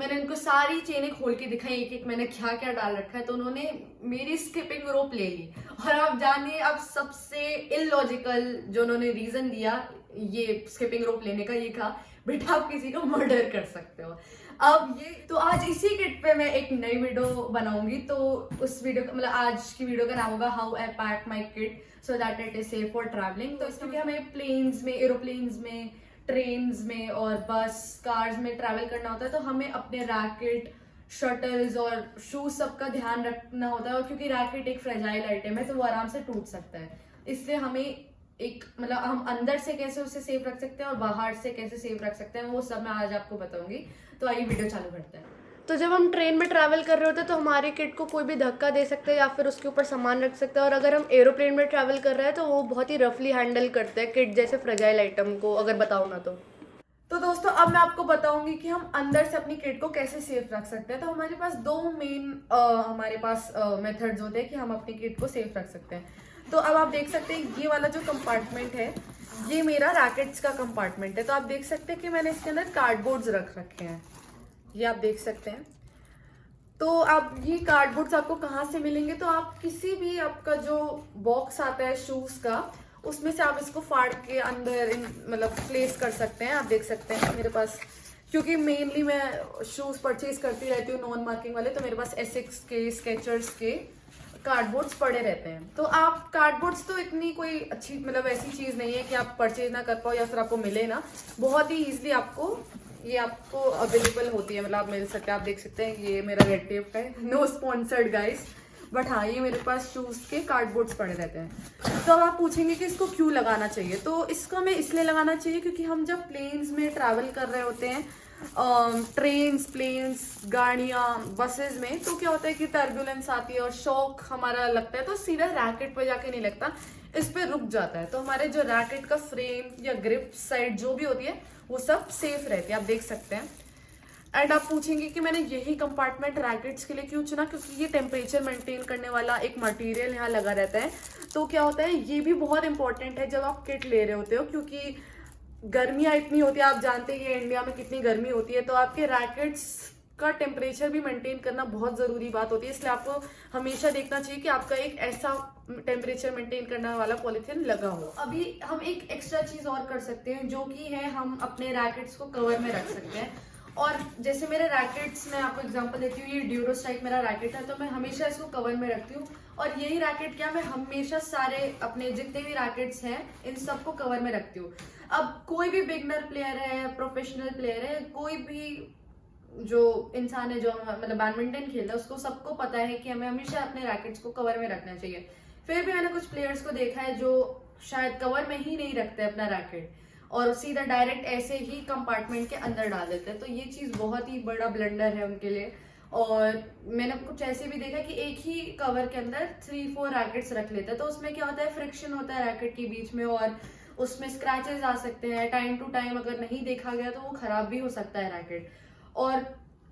मैंने उनको सारी चेनें खोल के दिखाई एक एक मैंने क्या क्या डाल रखा है, तो उन्होंने मेरी स्किपिंग रोप ले ली। और आप जानिए, अब सबसे इलॉजिकल जो उन्होंने रीजन दिया ये स्किपिंग रोप लेने का, ये था बेटा आप किसी का मर्डर कर सकते हो। अब ये तो आज इसी किट पे मैं एक नई वीडियो बनाऊंगी, तो उस वीडियो का मतलब आज की वीडियो का नाम होगा how I pack my kit so that it is safe for travelling. तो इसके लिए हमें प्लेन्स में, एरोप्लेन्स में, ट्रेन्स में और बस कार्स में ट्रैवल करना होता है, तो हमें अपने रैकेट, शटल्स और शूज सबका ध्यान रखना होता है। और क्योंकि रैकेट एक फ्रेजाइल आइटम है तो वो आराम से टूट सकता है, इसलिए हमें एक मतलब हम अंदर से कैसे उसे सेफ रख सकते हैं और बाहर से कैसे सेफ रख सकते हैं वो सब मैं आज आपको बताऊंगी। तो आइए वीडियो चालू करते हैं। तो जब हम ट्रेन में ट्रैवल कर रहे होते हैं तो हमारे किट को कोई भी धक्का दे सकता है या फिर उसके ऊपर सामान रख सकता है, और अगर हम एरोप्लेन में ट्रैवल कर रहे हैं तो वो बहुत ही रफली हैंडल करते हैं किट जैसे फ्रेजाइल आइटम को, अगर बताऊँ ना तो दोस्तों अब मैं आपको बताऊंगी कि हम अंदर से अपनी किट को कैसे सेफ रख सकते हैं। तो हमारे पास दो मेन हमारे पास मेथड्स होते हैं कि हम अपनी किट को सेफ रख सकते हैं। तो अब आप देख सकते हैं ये वाला जो कंपार्टमेंट है ये मेरा रैकेट्स का कंपार्टमेंट है। तो आप देख सकते हैं कि मैंने इसके अंदर कार्डबोर्ड्स रख रखे हैं, ये आप देख सकते हैं। तो आप ये कार्डबोर्ड्स आपको कहाँ से मिलेंगे, तो आप किसी भी आपका जो बॉक्स आता है शूज का उसमें से आप इसको फाड़ के अंदर मतलब प्लेस कर सकते हैं। आप देख सकते हैं मेरे पास, क्योंकि मेनली मैं शूज परचेज करती रहती हूँ नॉन मार्किंग वाले, तो मेरे पास एसिक्स के, स्केचर्स के कार्डबोर्ड्स पड़े रहते हैं। तो आप कार्डबोर्ड्स तो इतनी कोई अच्छी मतलब ऐसी चीज नहीं है कि आप परचेज ना कर पाओ या फिर आपको मिले ना, बहुत ही ईजिली आपको अवेलेबल होती है, मतलब आप मिल सकते हैं। आप देख सकते हैं ये मेरा रेड टेप है, नो स्पॉन्सर्ड गाइस, बट हाँ ये मेरे पास शूज के कार्डबोर्ड्स पड़े रहते हैं। तो अब आप पूछेंगे कि इसको क्यों लगाना चाहिए, तो इसको हमें इसलिए लगाना चाहिए क्योंकि हम जब प्लेन्स में ट्रैवल कर रहे होते हैं, ट्रेन्स, प्लेन्स, गाड़ियां, बसेस में, तो क्या होता है कि टर्बुलेंस आती है और शॉक हमारा लगता है तो सीधा रैकेट पे जाके नहीं लगता, इस पे रुक जाता है। तो हमारे जो रैकेट का फ्रेम या ग्रिप साइड जो भी होती है वो सब सेफ रहती है, आप देख सकते हैं। एंड आप पूछेंगे कि मैंने यही कंपार्टमेंट रैकेट्स के लिए क्यों चुना, क्योंकि ये टेम्परेचर मेंटेन करने वाला एक मटेरियल यहाँ लगा रहता है। तो क्या होता है, ये भी बहुत इंपॉर्टेंट है जब आप किट ले रहे होते हो, क्योंकि गर्मियाँ इतनी होती है, आप जानते ही हैं इंडिया में कितनी गर्मी होती है, तो आपके रैकेट्स का टेम्परेचर भी मेंटेन करना बहुत ज़रूरी बात होती है। इसलिए आपको हमेशा देखना चाहिए कि आपका एक ऐसा टेम्परेचर मेंटेन करने वाला पॉलीथीन लगा हो। अभी हम एक एक्स्ट्रा चीज़ और कर सकते हैं जो कि है हम अपने रैकेट्स को कवर में रख सकते हैं। और जैसे मेरे रैकेट्स, मैं आपको एग्जांपल देती हूँ, ये ड्यूरो स्ट्राइक मेरा रैकेट है, तो मैं हमेशा इसको कवर में रखती हूँ। और यही रैकेट क्या, मैं हमेशा सारे अपने जितने भी रैकेट्स हैं इन सबको कवर में रखती हूँ। अब कोई भी बिगनर प्लेयर है, प्रोफेशनल प्लेयर है, कोई भी जो इंसान है जो मतलब बैडमिंटन खेलता है, उसको सबको पता है कि हमें हमेशा अपने रैकेट्स को कवर में रखना चाहिए। फिर भी मैंने कुछ प्लेयर्स को देखा है जो शायद कवर में ही नहीं रखते अपना रैकेट और सीधा डायरेक्ट ऐसे ही कंपार्टमेंट के अंदर डाल देते हैं, तो ये चीज बहुत ही बड़ा ब्लंडर है उनके लिए। और मैंने कुछ ऐसे भी देखा कि एक ही कवर के अंदर 3-4 रैकेट्स रख लेते हैं, तो उसमें क्या होता है, फ्रिक्शन होता है रैकेट के बीच में और उसमें स्क्रैचेस आ सकते हैं। टाइम टू टाइम अगर नहीं देखा गया तो वो खराब भी हो सकता है रैकेट। और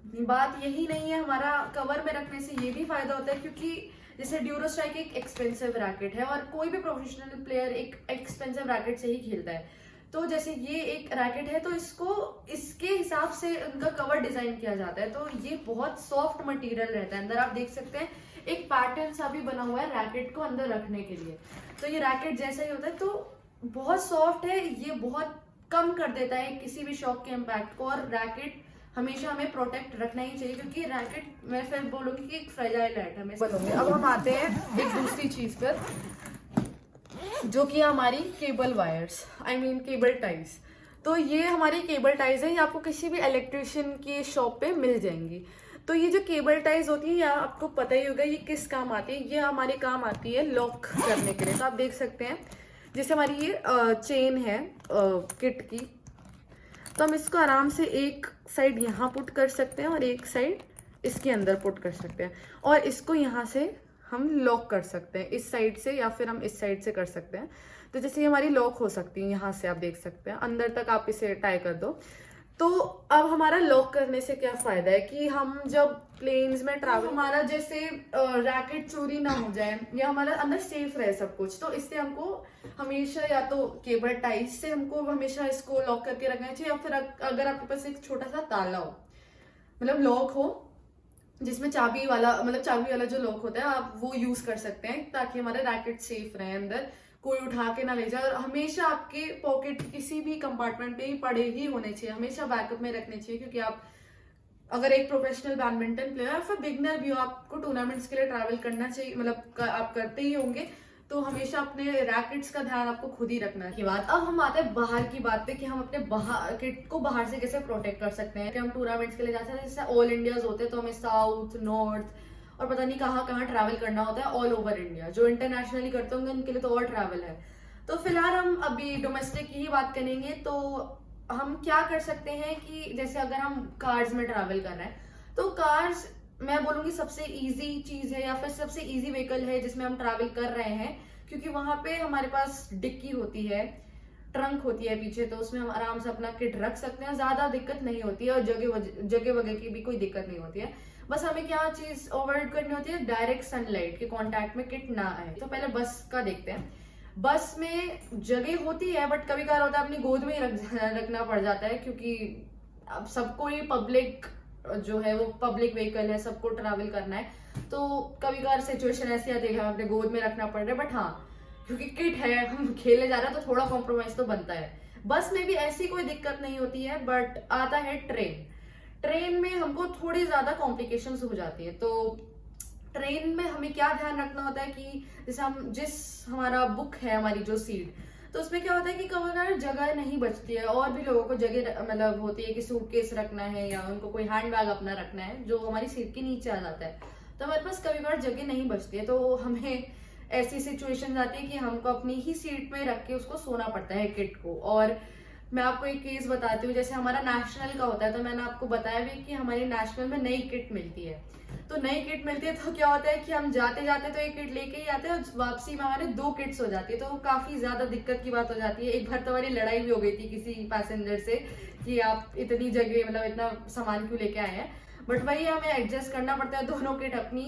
बात यही नहीं है, हमारा कवर में रखने से ये भी फायदा होता है क्योंकि जैसे ड्यूरो स्ट्राइक एक एक्सपेंसिव रैकेट है और कोई भी प्रोफेशनल प्लेयर एक एक्सपेंसिव रैकेट से ही खेलता है। तो जैसे ये एक रैकेट है तो इसको इसके हिसाब से उनका कवर डिजाइन किया जाता है, तो ये बहुत सॉफ्ट मटेरियल रहता है। अंदर आप देख सकते हैं एक पैटर्न सा भी बना हुआ है रैकेट को अंदर रखने के लिए, तो ये रैकेट जैसा ही होता है, तो बहुत सॉफ्ट है, ये बहुत कम कर देता है किसी भी शॉक के इम्पैक्ट को। और रैकेट हमेशा हमें प्रोटेक्ट रखना ही चाहिए क्योंकि रैकेट, मैं फिर बोलूंगी कि एक फ्रेजाइल आइटम है। अब हम आते हैं एक दूसरी चीज पर, जो कि हमारी cable wires, I mean cable ties. तो ये हमारी केबल टाइज है, ये आपको किसी भी इलेक्ट्रिशियन की शॉप पे मिल जाएंगी। तो ये जो केबल टाइज होती है, या आपको पता ही होगा ये किस काम आती है, ये हमारे काम आती है लॉक करने के लिए। तो आप देख सकते हैं जैसे हमारी ये चेन है किट की, तो हम इसको आराम से एक साइड यहाँ पुट कर सकते हैं और एक साइड इसके अंदर पुट कर सकते हैं, और इसको यहाँ से हम लॉक कर सकते हैं इस साइड से या फिर हम इस साइड से कर सकते हैं। तो जैसे ये हमारी लॉक हो सकती है, यहाँ से आप देख सकते हैं अंदर तक आप इसे टाई कर दो। तो अब हमारा लॉक करने से क्या फायदा है कि हम जब प्लेन्स में ट्रैवल, हमारा जैसे रैकेट चोरी ना हो जाए या हमारा अंदर सेफ रहे सब कुछ, तो इससे हमको हमेशा या तो केबल टाइज से हमको हमेशा इसको लॉक करके रखना चाहिए, या फिर अगर आपके पास एक छोटा सा ताला हो मतलब लॉक हो जिसमें चाबी वाला, मतलब चाबी वाला जो लॉक होता है आप वो यूज कर सकते हैं, ताकि हमारे रैकेट सेफ रहे, अंदर कोई उठा के ना ले जाए। और हमेशा आपके पॉकेट किसी भी कंपार्टमेंट पे ही पड़े ही होने चाहिए, हमेशा बैकअप में रखने चाहिए, क्योंकि आप अगर एक प्रोफेशनल बैडमिंटन प्लेयर या फिर बिगनर भी हो, आपको टूर्नामेंट्स के लिए ट्रैवल करना चाहिए, मतलब आप करते ही होंगे, तो हमेशा अपने रैकेट्स का ध्यान आपको खुद ही रखना है। बात अब हम आते हैं बाहर की बात पे कि हम अपने बाहर किट को बाहर से कैसे प्रोटेक्ट कर सकते हैं। कि हम टूर्नामेंट्स के लिए जाते हैं, जैसे ऑल इंडियाज होते हैं तो हमें साउथ नॉर्थ और पता नहीं कहाँ कहाँ ट्रैवल करना होता है, ऑल ओवर इंडिया। जो इंटरनेशनली करते होंगे उनके लिए तो और ट्रैवल है। तो फिलहाल हम अभी डोमेस्टिक की ही बात करेंगे। तो हम क्या कर सकते हैं कि जैसे अगर हम कार्स में ट्रैवल कर रहे हैं, तो कार्स मैं बोलूंगी सबसे इजी चीज है, या फिर सबसे इजी व्हीकल है जिसमें हम ट्रैवल कर रहे हैं, क्योंकि वहां पे हमारे पास डिक्की होती है, ट्रंक होती है पीछे, तो उसमें हम आराम से अपना किट रख सकते हैं, ज्यादा दिक्कत नहीं होती है, और जगह वगैरह की भी कोई दिक्कत नहीं होती है। बस हमें क्या चीज अवॉइड करनी होती है, डायरेक्ट सनलाइट के कांटेक्ट में किट ना आए। तो पहले बस का देखते हैं। बस में जगह होती है, बट कभी कभार होता है अपनी गोद में ही रखना पड़ जाता है, क्योंकि अब सबको ही पब्लिक जो है वो पब्लिक व्हीकल है, सबको ट्रैवल करना है, तो कभी कभार सिचुएशन ऐसी आती है कि हमें अपने गोद में रखना पड़ रहा है। बट हाँ, क्योंकि किट है, हम खेलने जा रहे हैं, तो थोड़ा कॉम्प्रोमाइज तो बनता है। बस में भी ऐसी कोई दिक्कत नहीं होती है। बट आता है ट्रेन। ट्रेन में हमको थोड़ी ज्यादा कॉम्प्लिकेशंस हो जाती है। तो ट्रेन में हमें क्या ध्यान रखना होता है कि जैसे हम हमारा बुक है, हमारी जो सीट, तो उसमें क्या होता है कि कभी कभार जगह नहीं बचती है, और भी लोगों को जगह मतलब होती है कि सूटकेस रखना है या उनको कोई हैंड बैग अपना रखना है जो हमारी सीट के नीचे आ जाता है, तो हमारे पास कभी कभार जगह नहीं बचती है। तो हमें ऐसी सिचुएशन आती है कि हमको अपनी ही सीट में रख के उसको सोना पड़ता है किट को। और मैं आपको एक केस बताती हूँ, जैसे हमारा नेशनल का होता है, तो मैंने आपको बताया भी कि हमारी नेशनल में नई किट मिलती है। तो नई किट मिलती है तो क्या होता है कि हम जाते जाते तो एक किट लेके ही आते हैं, और वापसी में हमारे 2 किट्स हो जाती है, तो काफी ज्यादा दिक्कत की बात हो जाती है। एक बार तो हमारी लड़ाई भी हो गई थी किसी पैसेंजर से कि आप इतनी जगह मतलब इतना सामान क्यों लेके आए हैं। बट वही हमें एडजस्ट करना पड़ता है, दोनों किट अपनी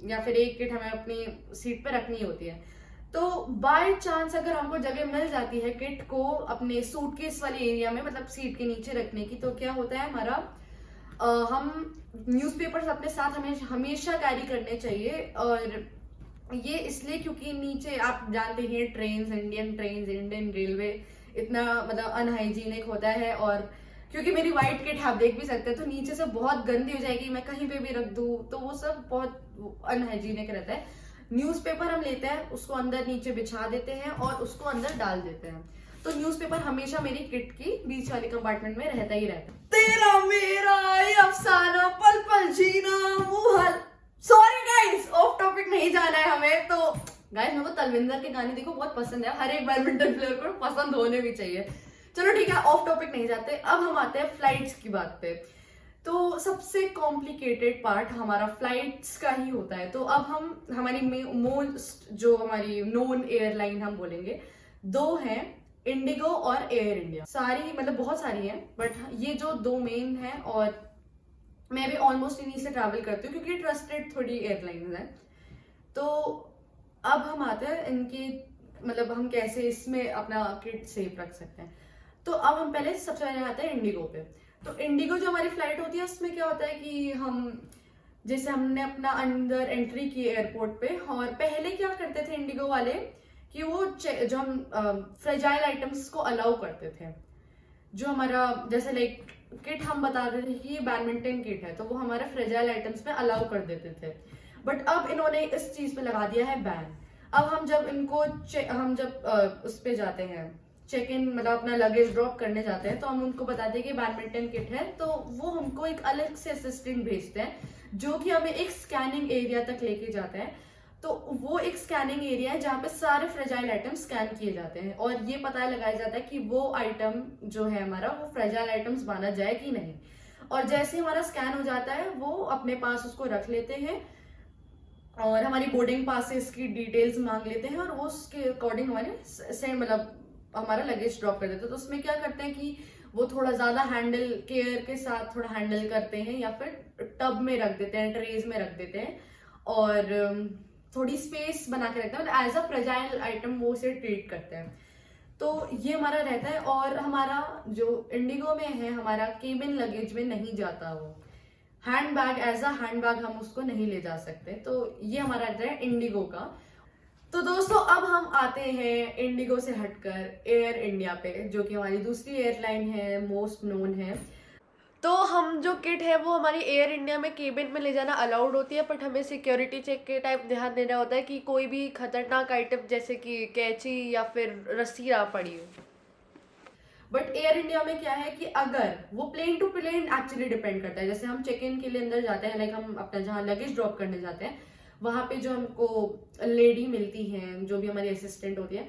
या फिर एक किट हमें अपनी सीट पे रखनी होती है। तो बाय चांस अगर हमको जगह मिल जाती है किट को अपने सूटकेस वाले एरिया में, मतलब सीट के नीचे रखने की, तो क्या होता है हमारा हम न्यूज़पेपर्स अपने साथ हमें हमेशा कैरी करने चाहिए। और ये इसलिए क्योंकि नीचे आप जानते हैं इंडियन ट्रेन, इंडियन रेलवे इतना मतलब अनहाइजीनिक होता है। और क्योंकि मेरी व्हाइट किट आप देख भी सकते हैं, तो नीचे से बहुत गंदी हो जाएगी, मैं कहीं पे भी रख दूं तो वो सब बहुत अनहाइजीनिक रहता है। न्यूज़पेपर हम लेते हैं, उसको अंदर नीचे बिछा देते हैं और उसको अंदर डाल देते हैं। तो न्यूज़पेपर हमेशा मेरी किट की बीच वाले कंपार्टमेंट में रहता ही रहता है। तेरा मेरा ये अफसाना पल पल जीना मुहल। सॉरी गाइस, ऑफ टॉपिक नहीं जाना है हमें। तो गाइस मेरे को तलविंदर के गाने देखो बहुत पसंद है, हर एक बैडमिंटन प्लेयर को पसंद होने भी चाहिए। चलो ठीक है, ऑफ टॉपिक नहीं जाते। अब हम आते हैं फ्लाइट्स की बात पे। तो सबसे कॉम्प्लिकेटेड पार्ट हमारा फ्लाइट्स का ही होता है। तो अब हम हमारी मोस्ट जो हमारी नोन एयरलाइन हम बोलेंगे 2 हैं, इंडिगो और एयर इंडिया। सारी मतलब बहुत सारी हैं, बट ये जो 2 मेन हैं, और मैं भी ऑलमोस्ट इन्हीं से ट्रैवल करती हूँ क्योंकि ट्रस्टेड थोड़ी एयरलाइंस हैं। तो अब हम आते हैं इनकी मतलब हम कैसे इसमें अपना किट सेफ रख सकते हैं। तो अब हम पहले सबसे पहले आते हैं इंडिगो पे। तो इंडिगो जो हमारी फ्लाइट होती है उसमें क्या होता है कि हम जैसे हमने अपना अंदर एंट्री की एयरपोर्ट पे, और पहले क्या करते थे इंडिगो वाले कि वो जो हम फ्रेजाइल आइटम्स को अलाउ करते थे, जो हमारा जैसे लाइक किट हम बता रहे थे कि ये बैडमिंटन किट है, तो वो हमारे फ्रेजाइल आइटम्स पे अलाउ कर देते थे। बट अब इन्होंने इस चीज पे लगा दिया है बैन। अब हम जब इनको हम जब उस पे जाते हैं चेक इन, मतलब अपना लगेज ड्रॉप करने जाते हैं, तो हम उनको बताते हैं कि बैडमिंटन किट है, तो वो हमको एक अलग से असिस्टेंट भेजते हैं जो कि हमें एक स्कैनिंग एरिया तक लेके जाते हैं। तो वो एक स्कैनिंग एरिया है जहाँ पे सारे फ्रेजाइल आइटम स्कैन किए जाते हैं, और ये पता लगाया जाता है कि वो आइटम जो है हमारा वो फ्रेजाइल आइटम्स माना जाए कि नहीं। और जैसे हमारा स्कैन हो जाता है वो अपने पास उसको रख लेते हैं, और हमारी बोर्डिंग पासेस की डिटेल्स मांग लेते हैं, और वो उसके अकॉर्डिंग हमारे सेम मतलब हमारा लगेज ड्रॉप कर देते हैं। तो उसमें क्या करते हैं कि वो थोड़ा ज्यादा हैंडल केयर के साथ थोड़ा हैंडल करते हैं, या फिर टब में रख देते हैं, ट्रेज में रख देते हैं, और थोड़ी स्पेस बना के रखते हैं, मतलब एज अ फ्रेजाइल आइटम वो उसे ट्रीट करते हैं। तो ये हमारा रहता है। और हमारा जो इंडिगो में है, हमारा केबिन लगेज में नहीं जाता वो, hand bag as a hand bag हम उसको नहीं ले जा सकते। तो ये हमारा रहता है इंडिगो का। तो दोस्तों अब हम आते हैं इंडिगो से हटकर एयर इंडिया पे, जो कि हमारी दूसरी एयरलाइन है, मोस्ट नोन है। तो हम जो किट है वो हमारी एयर इंडिया में केबिन में ले जाना अलाउड होती है, बट हमें सिक्योरिटी चेक के टाइप ध्यान देना होता है कि कोई भी खतरनाक आइटम जैसे कि कैंची या फिर रस्सी ना पड़ी हो। बट एयर इंडिया में क्या है कि अगर वो plane to plane actually depend करता है। जैसे हम चेक इन के लिए अंदर जाते हैं, लाइक हम अपना जहाँ लगेज ड्रॉप करने जाते हैं, वहां पे जो हमको लेडी मिलती हैं, जो भी हमारी असिस्टेंट होती है,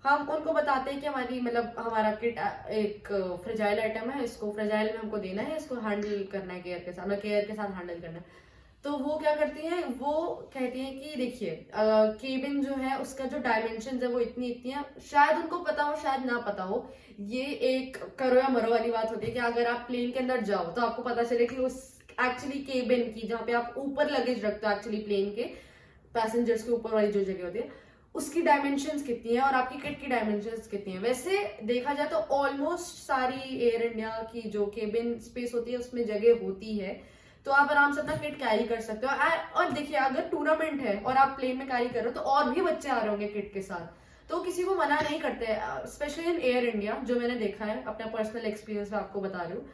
हम उनको बताते हैं कि हमारी मतलब हमारा किट एक फ्रेजाइल आइटम है, इसको फ्रेजाइल में हमको देना है, इसको हैंडल करना है केयर के साथ, मतलब केयर के साथ हैंडल करना है। तो वो क्या करती हैं, वो कहती हैं कि देखिए केबिन जो है उसका जो डायमेंशन है वो इतनी इतनी है। शायद उनको पता हो, शायद ना पता हो। ये एक करो या मरो वाली बात होती है कि अगर आप प्लेन के अंदर जाओ तो आपको पता चले कि उस एक्चुअली केबिन की, जहाँ पे आप ऊपर लगेज रखते हो एक्चुअली प्लेन के पैसेंजर्स के ऊपर वाली जो जगह होती है, उसकी डायमेंशंस कितनी है और आपकी किट की डायमेंशंस कितनी है। वैसे देखा जाए तो ऑलमोस्ट सारी एयर इंडिया की जो केबिन स्पेस होती है उसमें जगह होती है, तो आप आराम से अपना किट कैरी कर सकते हो। और देखिए अगर टूर्नामेंट है और आप प्लेन में कैरी कर रहे हो तो और भी बच्चे आ रहे होंगे किट के साथ, तो किसी को मना नहीं करते, स्पेशली इन एयर इंडिया, जो मैंने देखा है अपना पर्सनल एक्सपीरियंस में आपको बता रही हूँ,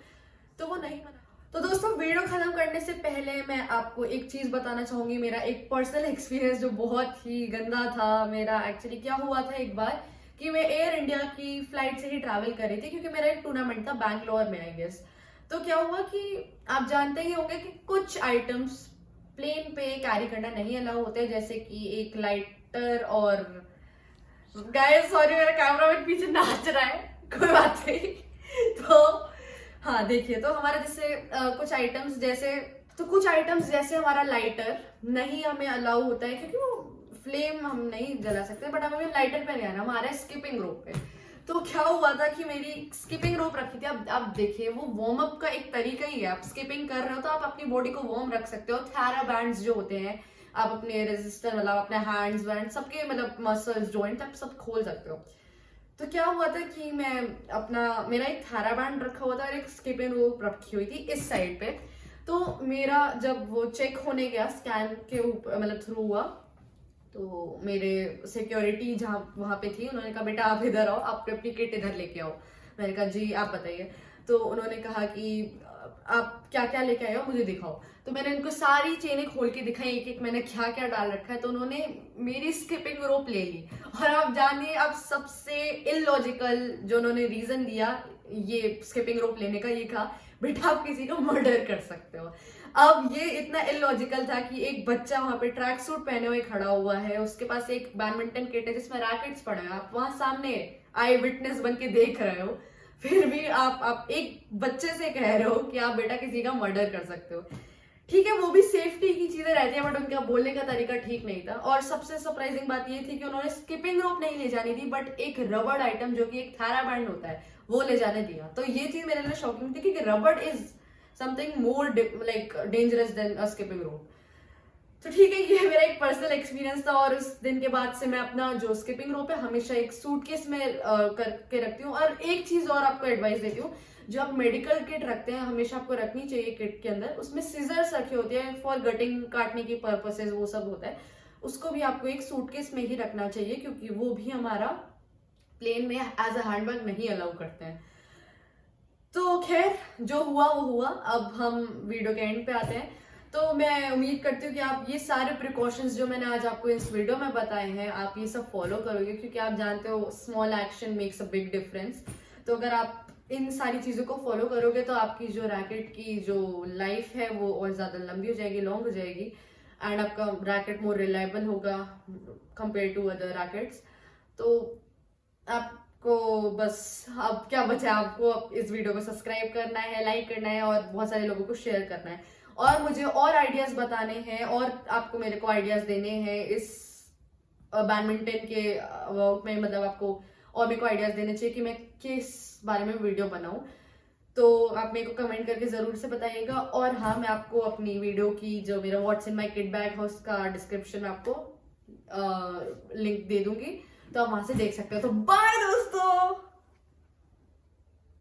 तो वो नहीं मना। तो दोस्तों वीडियो खत्म करने से पहले मैं आपको एक चीज बताना चाहूंगी, मेरा एक पर्सनल एक्सपीरियंस जो बहुत ही गंदा था मेरा। एक्चुअली क्या हुआ था एक बार कि मैं एयर इंडिया की फ्लाइट से ही ट्रैवल कर रही थी, क्योंकि मेरा एक टूर्नामेंट था बैंगलोर में आई गेस। तो क्या हुआ कि आप जानते ही होंगे कि कुछ आइटम्स प्लेन पे कैरी करना नहीं अलाउ होते, जैसे कि एक लाइटर और गाइस सॉरी मेरा कैमरा मैन पीछे नाच रहा है, कोई बात नहीं। तो हाँ देखिए, तो हमारा जैसे कुछ आइटम्स जैसे हमारा लाइटर नहीं हमें अलाउ होता है, क्योंकि वो फ्लेम हम नहीं जला सकते, बट हमें लाइटर पे नहीं आना, हमारा स्किपिंग रोप पे। तो क्या हुआ था कि मेरी स्किपिंग रोप रखी थी। अब देखिए वो वार्म अप का एक तरीका ही है, आप स्किपिंग कर रहे हो तो आप अपनी बॉडी को वार्म रख सकते हो। थैरा बैंड्स जो होते हैं, आप अपने रेजिस्टर मतलब अपने हैंड्स बैंड सबके मतलब मसल्स जॉइंट आप सब खोल सकते हो। तो क्या हुआ था कि मैं अपना मेरा एक थारा बैंड रखा हुआ था और एक स्किपिंग रोप रखी हुई थी इस साइड पे। तो मेरा जब वो चेक होने गया स्कैन के ऊपर मतलब थ्रू हुआ, तो मेरे सिक्योरिटी जहाँ वहां पे थी, उन्होंने कहा बेटा आप इधर आओ, आप अपनी किट इधर लेके आओ। मैंने कहा जी आप बताइए। तो उन्होंने कहा कि आप क्या क्या लेके आए हो मुझे दिखाओ। तो मैंने उनको सारी चेनें खोल के दिखाई, एक एक मैंने क्या क्या डाल रखा है। तो उन्होंने मेरी स्किपिंग रोप ले ली, और आप जानिए अब सबसे इलॉजिकल जो उन्होंने रीजन दिया ये स्किपिंग रोप लेने का, ये कहा बेटा आप किसी को मर्डर कर सकते हो। अब ये इतना इलॉजिकल था कि एक बच्चा वहां पे ट्रैक सूट पहने हुए खड़ा हुआ है, उसके पास एक बैडमिंटन किट है जिसमें रैकेट्स पड़े हैं, आप वहां सामने आई विटनेस बन के देख रहे हो, फिर भी आप एक बच्चे से कह रहे हो कि आप बेटा किसी का मर्डर कर सकते हो। ठीक है वो भी सेफ्टी की चीजें रहती है, बट उनका बोलने का तरीका ठीक नहीं था। और सबसे सरप्राइजिंग बात ये थी कि उन्होंने स्किपिंग रोप नहीं ले जानी थी, बट एक रबड़ आइटम जो कि एक थारा बैंड होता है वो ले जाने दिया। तो ये चीज मेरे लिए शॉकिंग थी, क्योंकि रबड़ is something more like dangerous than a skipping rope. तो ठीक है ये मेरा एक पर्सनल एक्सपीरियंस था, और उस दिन के बाद से मैं अपना जो स्किपिंग रोप है हमेशा एक सूटकेस में करके रखती हूँ। और एक चीज और आपको एडवाइस देती हूँ, जो आप मेडिकल किट रखते हैं हमेशा आपको रखनी चाहिए किट के अंदर, उसमें सीजर्स रखे होते हैं फॉर कटिंग काटने की पर्पसेस, वो सब होता है, उसको भी आपको एक सूटकेस में ही रखना चाहिए, क्योंकि वो भी हमारा प्लेन में एज अ हैंडबैग नहीं अलाउ करते हैं। तो खैर जो हुआ वो हुआ, अब हम वीडियो के एंड पे आते हैं। तो मैं उम्मीद करती हूँ कि आप ये सारे प्रिकॉशंस जो मैंने आज आपको इस वीडियो में बताए हैं आप ये सब फॉलो करोगे, क्योंकि आप जानते हो small action makes a big difference. तो अगर आप इन सारी चीजों को फॉलो करोगे तो आपकी जो रैकेट की जो लाइफ है वो और ज्यादा लंबी हो जाएगी, लॉन्ग हो जाएगी, एंड आपका रैकेट मोर रिलायबल होगा कंपेयर टू अदर रैकेट्स। तो आपको बस अब क्या बचा, आपको इस वीडियो को सब्सक्राइब करना है, लाइक करना है और बहुत सारे लोगों को शेयर करना है, और मुझे और आइडियाज बताने हैं, और आपको मेरे को आइडियाज देने हैं इस बैडमिंटन के वर्क में, मतलब आपको और मेरे को आइडियाज देने चाहिए कि मैं किस बारे में वीडियो बनाऊं। तो आप मेरे को कमेंट करके जरूर से बताइएगा। और हाँ मैं आपको अपनी वीडियो की जो मेरा what's in my kit bag है उसका डिस्क्रिप्शन में आपको लिंक दे दूंगी, तो आप वहां से देख सकते हो। तो बाय दोस्तों।